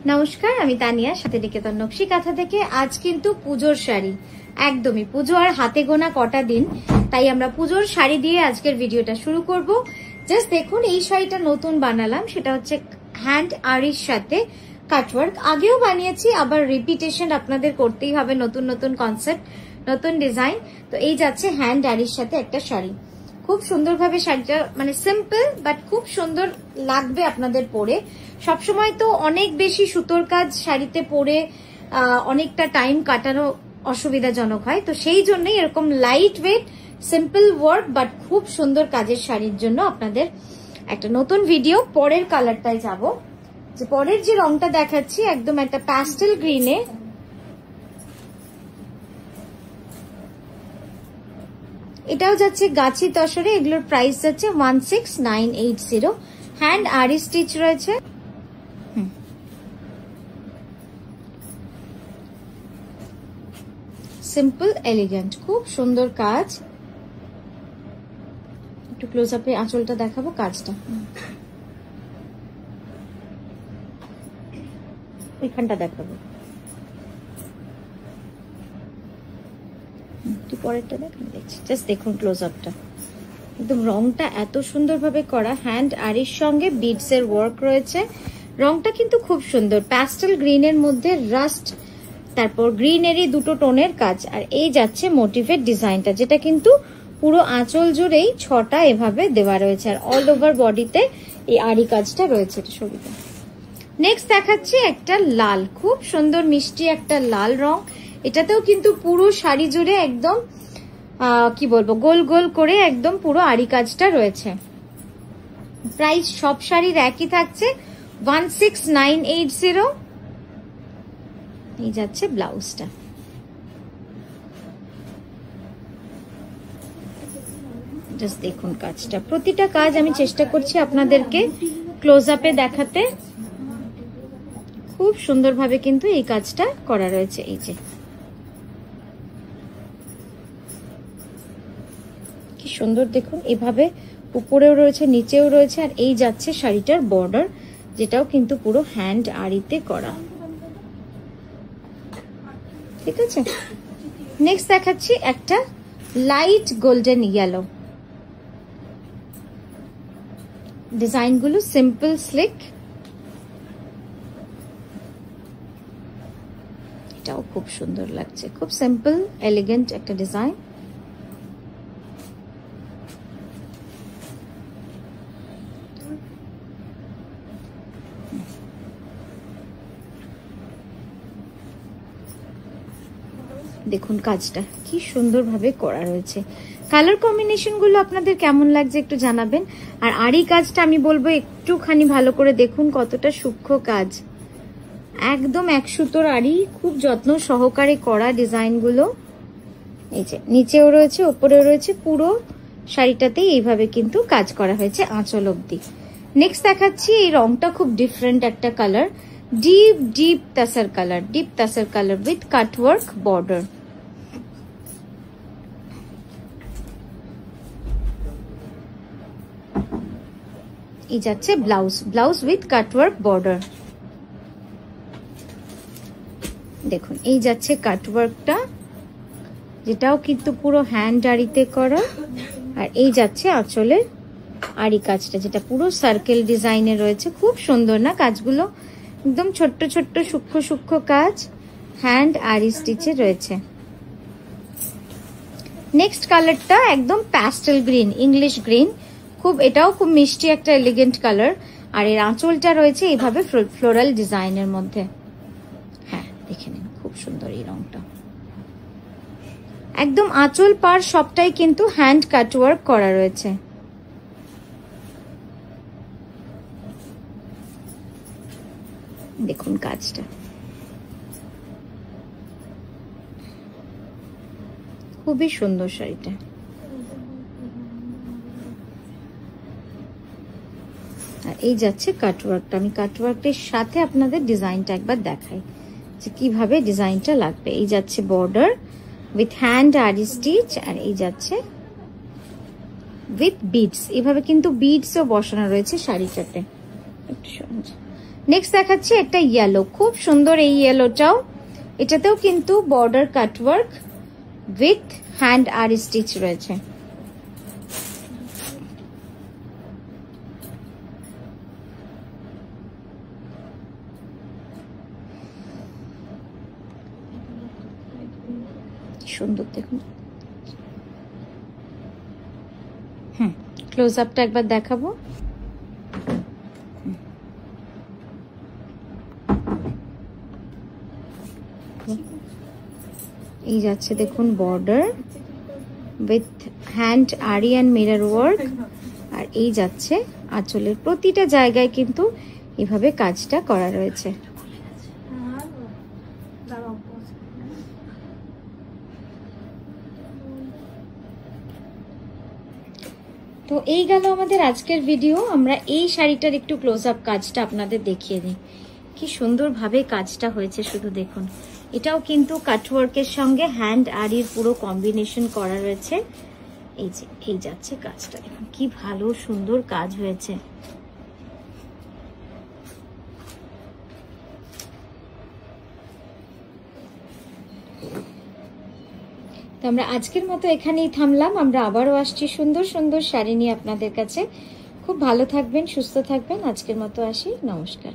নমস্কার, আমি তানিয়া, সাথে নিকেতন নকশি কাঁথা থেকে। আজ কিন্তু পুজোর শাড়ি, একদমই পুজো আর হাতে গোনা কটা দিন, তাই আমরা পুজোর শাড়ি দিয়ে আজকের ভিডিওটা শুরু করব। জাস্ট দেখুন, এই শাড়িটা নতুন বানালাম, সেটা হচ্ছে হ্যান্ড আরির সাথে কাটওয়ার্ক। আগেও বানিয়েছি, আবার রিপিটেশন আপনাদের করতেই হবে, নতুন নতুন কনসেপ্ট, নতুন ডিজাইন। তো এই যাচ্ছে হ্যান্ড আরির সাথে একটা শাড়ি। খুব সুন্দরভাবে শাড়িটা, মানে সিম্পল বাট খুব সুন্দর লাগবে আপনাদের পরে। সবসময় তো অনেক বেশি সুতোর কাজ শাড়িতে পরে অনেকটা টাইম কাটানো অসুবিধাজনক হয়, তো সেই জন্যই এরকম light weight simple work but খুব সুন্দর কাজের শাড়ির জন্য আপনাদের একটা নতুন ভিডিও। পরের কালারটায় যাব, যে পরের যে রংটা দেখাচ্ছি একদম একটা প্যাস্টেল গ্রিনে, এটাও যাচ্ছে গাছি তসরে। এগুলোর প্রাইস যাচ্ছে 16980। হ্যান্ড আরি স্টিচ রয়েছে। সিম্পল এলিগেন্ট, খুব সুন্দর কাজ। একটু ক্লোজ আপে আঁচলটা দেখাবো, কাজটা এখানটা দেখাবো, পরেরটা দেখছি। জাস্ট দেখুন ক্লোজ আপটা, একদম রংটা এত সুন্দরভাবে করা। হ্যান্ড আরির সঙ্গে বিডস এর ওয়ার্ক রয়েছে। রংটা কিন্তু খুব সুন্দর, প্যাস্টেল গ্রিনের মধ্যে রাস্ট, তারপর গ্রিনেরই দুটো টোনের কাজ। আর এই যাচ্ছে মোটিভেট ডিজাইনটা, যেটা কিন্তু পুরো আঁচল জুড়েই 6টা এভাবে দেওয়া রয়েছে, আর অল ওভার বডিতে এই আরি কাজটা রয়েছে ছবিটা। নেক্সট দেখাচ্ছি একটা লাল, খুব সুন্দর মিষ্টি একটা লাল রং। এটাতেও কিন্তু পুরো শাড়ি জুড়ে একদম কি বলবো, গোল গোল করে একদম পুরো আরি কাজটা রয়েছে। প্রাইস সব শাড়ির একই থাকছে, 16980। এই যাচ্ছে ব্লাউজটা। জাস্ট দেখুন কাজটা, প্রতিটা কাজ আমি চেষ্টা করছি আপনাদেরকে ক্লোজ আপে দেখাতে। খুব সুন্দরভাবে কিন্তু এই কাজটা করা রয়েছে। এই যে কি সুন্দর দেখুন, এভাবে উপরেও রয়েছে, নিচেও রয়েছে। আর এই যাচ্ছে শাড়িটার বর্ডার, যেটাও কিন্তু পুরো হ্যান্ড আরিতে করা। ঠিক আছে, নেক্সট দেখাচ্ছি একটা লাইট গোল্ডেন ইয়েলো। ডিজাইনগুলো সিম্পল স্লিক, এটাও খুব সুন্দর লাগছে। খুব সিম্পল এলিগেন্ট একটা ডিজাইন। দেখুন কাজটা কি সুন্দরভাবে করা রয়েছে। কালার কম্বিনেশন গুলো আপনাদের কেমন লাগছে একটু জানাবেন। আর আরি কাজটা আমি বলবো একটুখানি ভালো করে দেখুন, কতটা সূক্ষ্ম কাজ। একদম এক সুতোর আরি, খুব যত্ন সহকারে করা ডিজাইন গুলো। এই যে নিচেও রয়েছে, উপরেও রয়েছে, পুরো শাড়িটাতেই এইভাবে কিন্তু কাজ করা হয়েছে আঁচল অব্দি। নেক্সট দেখাচ্ছি, এই রংটা খুব ডিফারেন্ট একটা colour, deep deep তাসার colour, deep তাসার colour with cutwork border. এই যাচ্ছে blouse, blouse with cutwork border. দেখুন এই যাচ্ছে কাটওয়ার্কটা, যেটাও কিন্তু পুরো হ্যান্ড আরিতে করা। আর এই যাচ্ছে আঁচলের আরি কাজটা, যেটা পুরো সার্কেল ডিজাইনে রয়েছে। খুব সুন্দর না কাজগুলো, একদম ছোট্ট ছোট্ট সূক্ষ্ম সূক্ষ্ম কাজ হ্যান্ড আরি স্টিচে রয়েছে। নেক্সট কালারটা একদম প্যাস্টেল গ্রিন, ইংলিশ গ্রিন। খুব, এটাও খুব মিষ্টি একটা এলিগেন্ট কালার। আর এর আঁচলটা রয়েছে এইভাবে ফ্লোরাল ডিজাইনের মধ্যে। হ্যাঁ দেখে নিন, খুব সুন্দর এই রংটা। একদম আঁচল পার সবটাই কিন্তু হ্যান্ড কাটওয়ার্ক করা রয়েছে। দেখুন কাজটা, খুবই সুন্দর শাড়িটা। আর এই যাচ্ছে কাটওয়ার্কটা। আমি কাটওয়ার্কের সাথে আপনাদের ডিজাইনটা একবার দেখাই যে কিভাবে ডিজাইনটা লাগবে। এই যাচ্ছে বর্ডার উইথ হ্যান্ড আরি স্টিচ, আর এই যাচ্ছে উইথ বিডস। এভাবে কিন্তু বিডসও বসানো রয়েছে শাড়িটাতে। নেক্সট দেখাচ্ছি একটা ইয়েলো, খুব সুন্দর এই ইয়েলোটাও। এটাতেও কিন্তু বর্ডার কাটওয়ার্ক উইথ হ্যান্ড আর স্টিচ রয়েছে। সুন্দর দেখুন। ক্লোজ আপটা একবার দেখাবো। এই যাচ্ছে দেখুন বর্ডার উইথ হ্যান্ড আরি অ্যান্ড মিরর ওয়ার্ক, আর এই যাচ্ছে আঁচলের প্রতিটা জায়গায় কিন্তু এভাবে কাজটা করা রয়েছে। তো এই গেল আমাদের আজকের ভিডিও। আমরা এই শাড়িটার একটু ক্লোজ আপ কাজটা আপনাদের দেখিয়ে দিই, কি সুন্দরভাবে কাজটা হয়েছে শুধু দেখুন। এটাও কিন্তু কাটওয়ার্কের সঙ্গে হ্যান্ড আরির পুরো কম্বিনেশন করা রয়েছে। এই যে এই যাচ্ছে কাজটা দেখুন, কি ভালো সুন্দর কাজ হয়েছে। তো আমরা আজকের মতো এখানেই থামলাম। আমরা আবারও আসছি সুন্দর সুন্দর শাড়ি নিয়ে আপনাদের কাছে। খুব ভালো থাকবেন, সুস্থ থাকবেন। আজকের মতো আসি, নমস্কার।